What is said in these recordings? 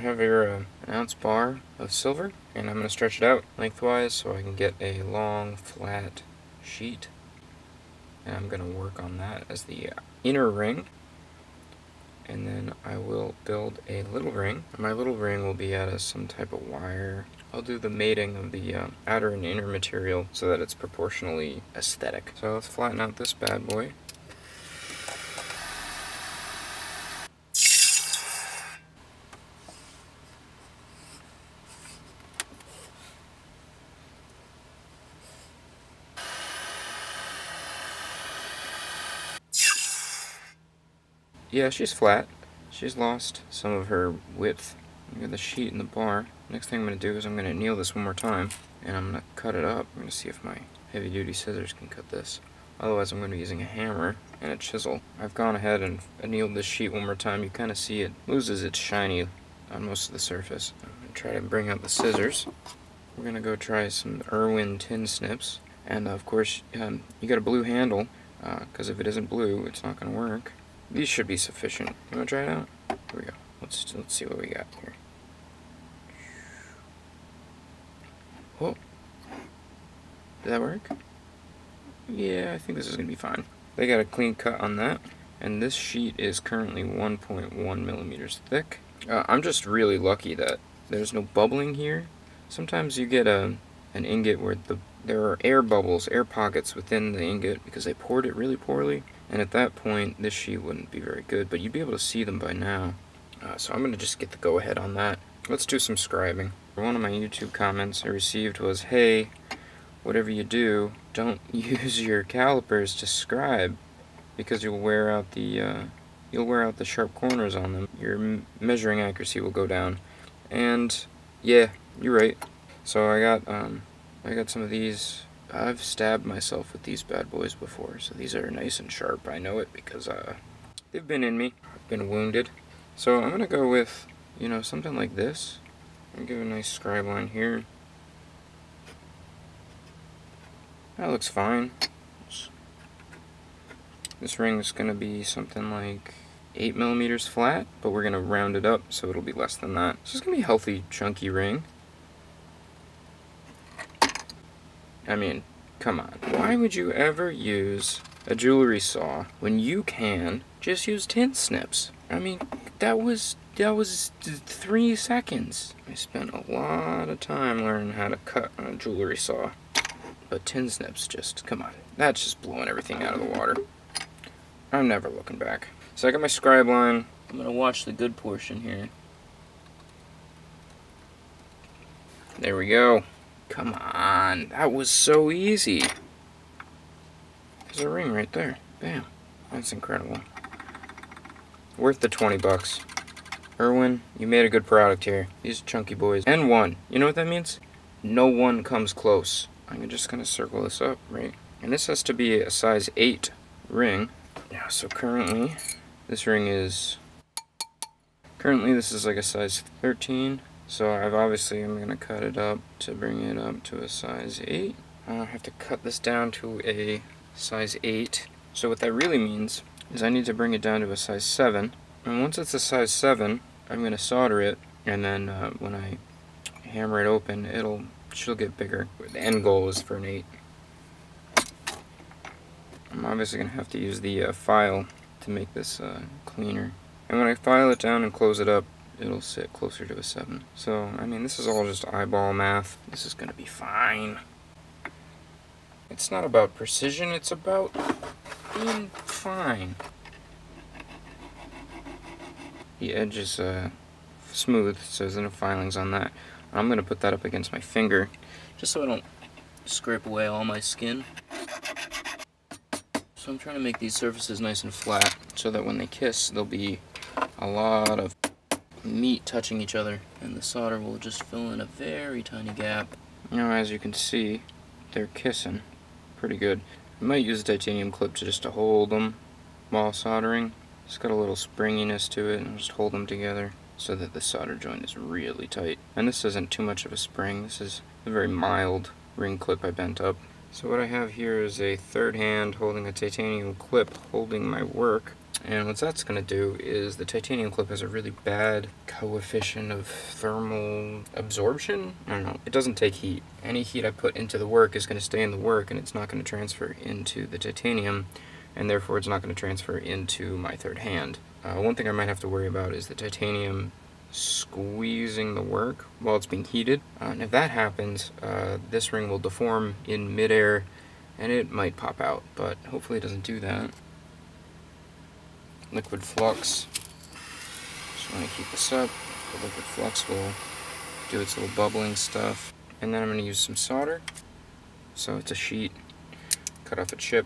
have here an ounce bar of silver, and I'm going to stretch it out lengthwise so I can get a long, flat sheet. And I'm going to work on that as the inner ring. And then I will build a little ring. My little ring will be out of some type of wire. I'll do the mating of the outer and inner material so that it's proportionally aesthetic. So let's flatten out this bad boy. Yeah, she's flat. She's lost some of her width. Look at the sheet and the bar. Next thing I'm going to do is I'm going to anneal this one more time, and I'm going to cut it up. I'm going to see if my heavy-duty scissors can cut this. Otherwise, I'm going to be using a hammer and a chisel. I've gone ahead and annealed this sheet one more time. You kind of see it loses its shiny on most of the surface. I'm going to try to bring out the scissors. We're going to go try some Irwin tin snips. And of course, you got a blue handle, because if it isn't blue, it's not going to work. These should be sufficient. You want to try it out? Here we go. Let's see what we got here. Whoa. Did that work? Yeah, I think this is going to be fine. They got a clean cut on that. And this sheet is currently 1.1 millimeters thick. I'm just really lucky that there's no bubbling here. Sometimes you get an ingot where there are air bubbles, air pockets within the ingot because they poured it really poorly. And at that point, this sheet wouldn't be very good, but you'd be able to see them by now. So I'm going to just get the go-ahead on that. Let's do some scribing. One of my YouTube comments I received was, hey, whatever you do, don't use your calipers to scribe because you'll wear out the sharp corners on them. Your measuring accuracy will go down. And yeah, you're right. So I got some of these. I've stabbed myself with these bad boys before, so these are nice and sharp. I know it because they've been in me. I've been wounded. So I'm gonna go with, something like this. And give a nice scribe line here. That looks fine. This ring is gonna be something like 8 millimeters flat, but we're gonna round it up so it'll be less than that. So it's gonna be a healthy, chunky ring. I mean, come on. Why would you ever use a jewelry saw when you can just use tin snips? I mean, that was 3 seconds. I spent a lot of time learning how to cut on a jewelry saw. But tin snips just, come on. That's just blowing everything out of the water. I'm never looking back. So I got my scribe line. I'm going to watch the good portion here. There we go. Come on, that was so easy. There's a ring right there. Bam. That's incredible. Worth the 20 bucks. Irwin, you made a good product here. These chunky boys. And one. You know what that means? No one comes close. I'm just going to circle this up, right? And this has to be a size 8 ring. Yeah, so currently, this is like a size 13. So I'm going to cut it up to bring it up to a size 8. I have to cut this down to a size 8. So what that really means is I need to bring it down to a size 7. And once it's a size 7, I'm going to solder it. And then when I hammer it open, she'll get bigger. The end goal is for an 8. I'm obviously going to have to use the file to make this cleaner. And when I file it down and close it up, it'll sit closer to a 7. So, I mean, this is all just eyeball math. This is going to be fine. It's not about precision, it's about being fine. The edge is smooth, so there's no filings on that. I'm going to put that up against my finger, just so I don't scrape away all my skin. So I'm trying to make these surfaces nice and flat, so that when they kiss, there'll be a lot of meat touching each other, and the solder will just fill in a very tiny gap. Now, as you can see, they're kissing pretty good. I might use a titanium clip to hold them while soldering. It's got a little springiness to it, and just hold them together so that the solder joint is really tight. And this isn't too much of a spring. This is a very mild ring clip I bent up. So what I have here is a third hand holding a titanium clip holding my work. And what that's going to do is the titanium clip has a really bad coefficient of thermal absorption. I don't know. It doesn't take heat. Any heat I put into the work is going to stay in the work, and it's not going to transfer into the titanium, and therefore it's not going to transfer into my third hand. One thing I might have to worry about is the titanium squeezing the work while it's being heated. And if that happens, this ring will deform in midair, and it might pop out, but hopefully it doesn't do that. Liquid flux. Just want to keep this up. The liquid flux will do its little bubbling stuff. And then I'm going to use some solder. So it's a sheet. Cut off a chip.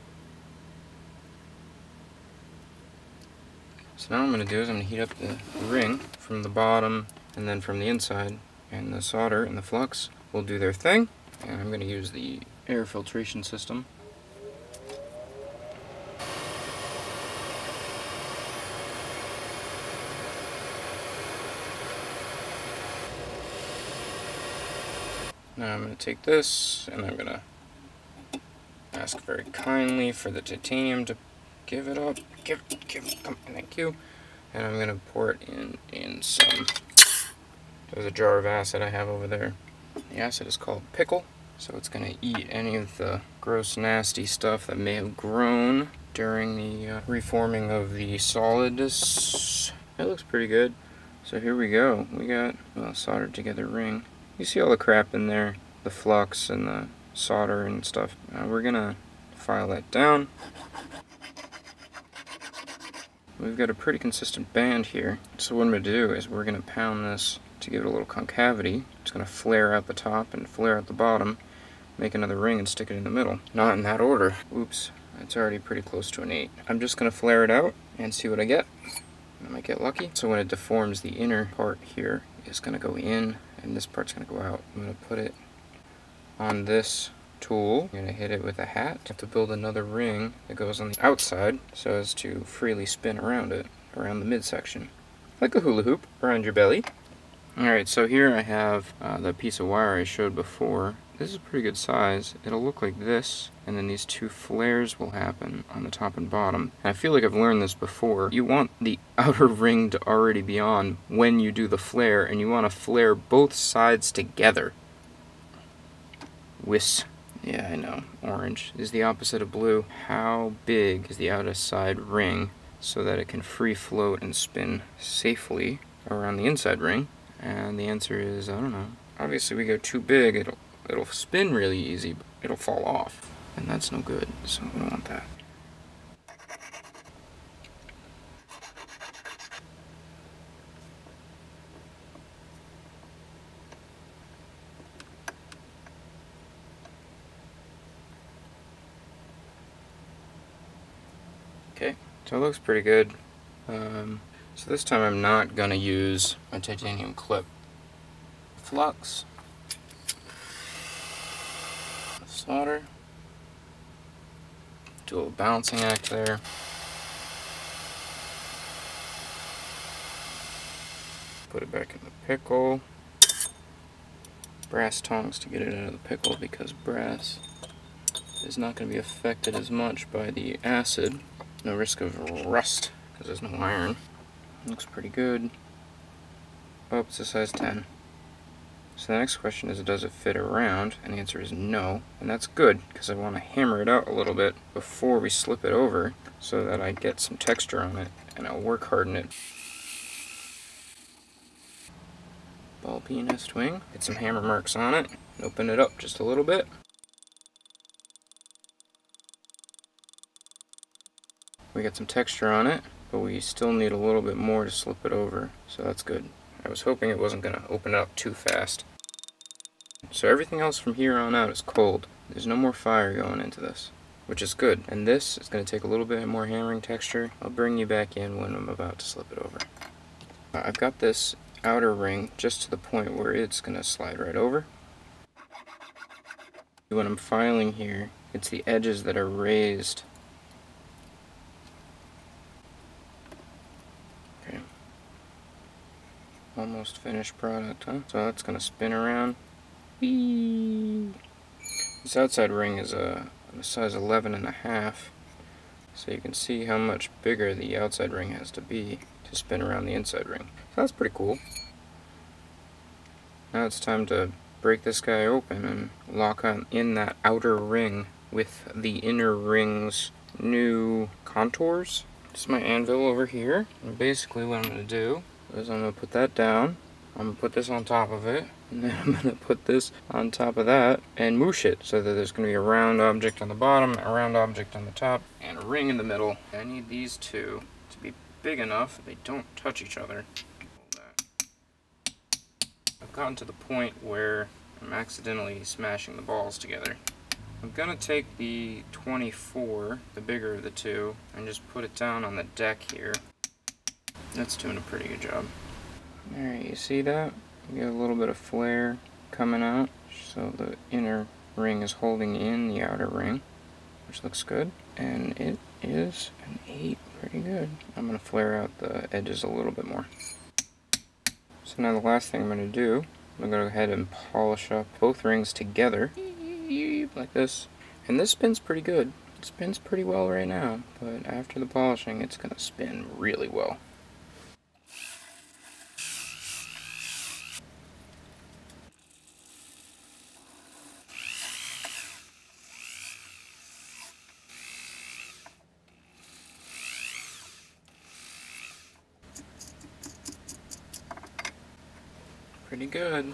So now what I'm going to do is I'm going to heat up the ring from the bottom and then from the inside. And the solder and the flux will do their thing. And I'm going to use the air filtration system. Now I'm going to take this, and I'm going to ask very kindly for the titanium to give it up. Thank you. And I'm going to pour it in some. There's a jar of acid I have over there. The acid is called pickle, so it's going to eat any of the gross, nasty stuff that may have grown during the reforming of the solidus. It looks pretty good. So here we go. We got a soldered together ring. You see all the crap in there, the flux and the solder and stuff. We're gonna file that down. We've got a pretty consistent band here. So what I'm gonna do is we're gonna pound this to give it a little concavity. It's gonna flare out the top and flare out the bottom, make another ring and stick it in the middle. Not in that order. Oops, that's already pretty close to an 8. I'm just gonna flare it out and see what I get. I might get lucky. So when it deforms, the inner part here is gonna go in, and this part's going to go out. I'm going to put it on this tool. I'm going to hit it with a hat. I have to build another ring that goes on the outside so as to freely spin around it, around the midsection. Like a hula hoop around your belly. Alright, so here I have the piece of wire I showed before. This is a pretty good size. It'll look like this, and then these two flares will happen on the top and bottom. And I feel like I've learned this before. You want the outer ring to already be on when you do the flare, and you want to flare both sides together. Whis. Yeah, I know. Orange is the opposite of blue. How big is the outer side ring so that it can free float and spin safely around the inside ring? And the answer is, I don't know. Obviously we go too big, it'll spin really easy, but it'll fall off. And that's no good, so we don't want that. Okay, so it looks pretty good. So this time I'm not going to use a titanium clip. Flux. Solder. Do a little balancing act there. Put it back in the pickle. Brass tongs to get it out of the pickle because brass is not going to be affected as much by the acid. No risk of rust because there's no iron. Looks pretty good. Oh, it's a size 10. So the next question is, does it fit around? And the answer is no. And that's good, because I want to hammer it out a little bit before we slip it over so that I get some texture on it and I'll work harden it. Ball peen nest wing. Get some hammer marks on it. Open it up just a little bit. We got some texture on it, but we still need a little bit more to slip it over, so that's good. I was hoping it wasn't going to open up too fast. So everything else from here on out is cold. There's no more fire going into this, which is good. And this is going to take a little bit more hammering texture. I'll bring you back in when I'm about to slip it over. I've got this outer ring just to the point where it's going to slide right over. When I'm filing here, it's the edges that are raised. Okay. Almost finished product, huh? So that's going to spin around. Whee! This outside ring is a size 11.5. So you can see how much bigger the outside ring has to be to spin around the inside ring. So that's pretty cool. Now it's time to break this guy open and lock on in that outer ring with the inner ring's new contours. This is my anvil over here, and basically what I'm going to do is I'm going to put that down, I'm going to put this on top of it, and then I'm going to put this on top of that and moosh it so that there's going to be a round object on the bottom, a round object on the top, and a ring in the middle. I need these two to be big enough that they don't touch each other. I've gotten to the point where I'm accidentally smashing the balls together. I'm gonna take the 24, the bigger of the two, and just put it down on the deck here. That's doing a pretty good job. Alright, you see that? You get a little bit of flare coming out, so the inner ring is holding in the outer ring, which looks good. And it is an 8, pretty good. I'm gonna flare out the edges a little bit more. So now the last thing I'm gonna do, I'm gonna go ahead and polish up both rings together. Like this. And this spins pretty good. It spins pretty well right now, but after the polishing it's going to spin really well. Pretty good.